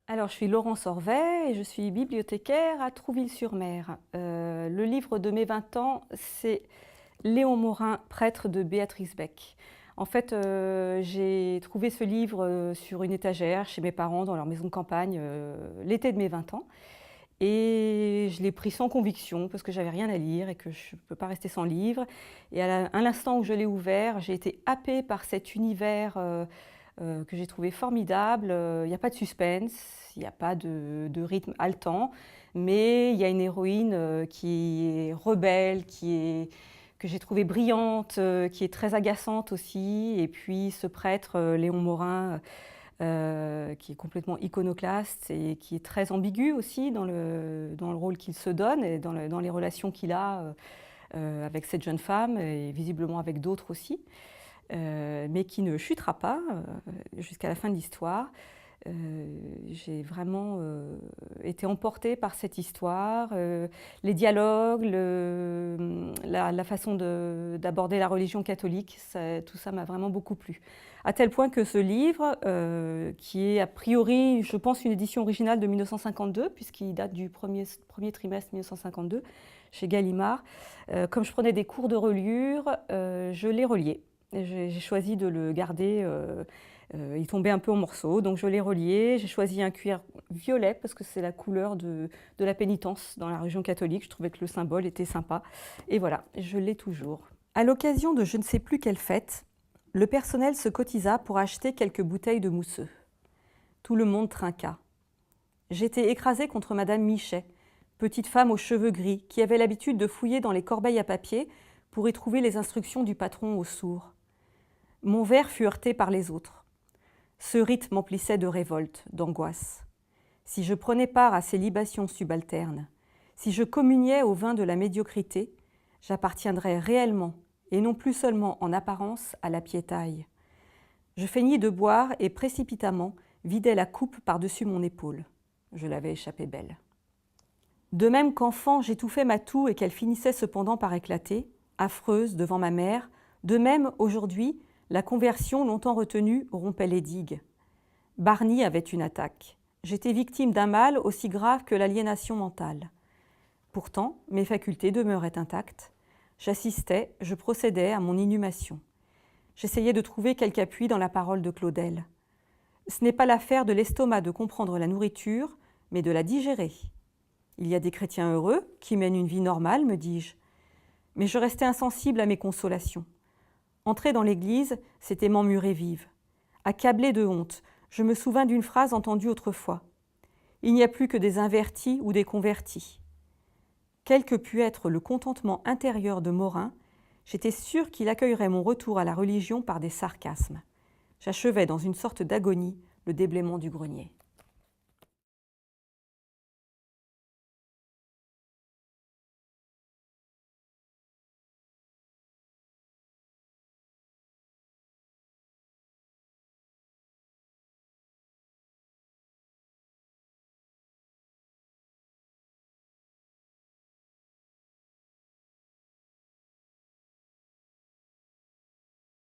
Alors, je suis Laurence Orvet et je suis bibliothécaire à Trouville-sur-Mer. Le livre de mes 20 ans, c'est Léon Morin, prêtre de Béatrice Beck. En fait, j'ai trouvé ce livre sur une étagère chez mes parents dans leur maison de campagne l'été de mes 20 ans. Et je l'ai pris sans conviction parce que j'avais rien à lire et que je ne peux pas rester sans livre. Et à l'instant où je l'ai ouvert, j'ai été happée par cet univers que j'ai trouvé formidable. Il n'y a pas de suspense, il n'y a pas de rythme haletant, mais il y a une héroïne qui est rebelle, que j'ai trouvée brillante, qui est très agaçante aussi. Et puis ce prêtre, Léon Morin, qui est complètement iconoclaste et qui est très ambigu aussi dans le rôle qu'il se donne et dans les relations qu'il a avec cette jeune femme et visiblement avec d'autres aussi, mais qui ne chutera pas jusqu'à la fin de l'histoire. J'ai vraiment été emportée par cette histoire, les dialogues, la façon d'aborder la religion catholique, tout ça m'a vraiment beaucoup plu. À tel point que ce livre, qui est a priori, je pense, une édition originale de 1952, puisqu'il date du premier trimestre 1952, chez Gallimard, comme je prenais des cours de reliure, je l'ai relié. J'ai choisi de le garder. Il tombait un peu en morceaux, donc je l'ai relié. J'ai choisi un cuir violet parce que c'est la couleur de la pénitence dans la religion catholique. Je trouvais que le symbole était sympa. Et voilà, je l'ai toujours. À l'occasion de je ne sais plus quelle fête, le personnel se cotisa pour acheter quelques bouteilles de mousseux. Tout le monde trinqua. J'étais écrasée contre Madame Michet, petite femme aux cheveux gris, qui avait l'habitude de fouiller dans les corbeilles à papier pour y trouver les instructions du patron aux sourds. Mon verre fut heurté par les autres. Ce rite m'emplissait de révolte, d'angoisse. Si je prenais part à ces libations subalternes, si je communiais au vin de la médiocrité, j'appartiendrais réellement, et non plus seulement en apparence, à la piétaille. Je feignis de boire et précipitamment vidai la coupe par-dessus mon épaule. Je l'avais échappée belle. De même qu'enfant, j'étouffais ma toux et qu'elle finissait cependant par éclater, affreuse devant ma mère, de même, aujourd'hui, la conversion longtemps retenue rompait les digues. Barney avait une attaque. J'étais victime d'un mal aussi grave que l'aliénation mentale. Pourtant, mes facultés demeuraient intactes. J'assistais, je procédais à mon inhumation. J'essayais de trouver quelque appui dans la parole de Claudel. Ce n'est pas l'affaire de l'estomac de comprendre la nourriture, mais de la digérer. Il y a des chrétiens heureux qui mènent une vie normale, me dis-je. Mais je restais insensible à mes consolations. Entrer dans l'église, c'était m'emmurer vive. Accablée de honte, je me souvins d'une phrase entendue autrefois. Il n'y a plus que des invertis ou des convertis. Quel que pût être le contentement intérieur de Morin, j'étais sûre qu'il accueillerait mon retour à la religion par des sarcasmes. J'achevais dans une sorte d'agonie le déblaiement du grenier.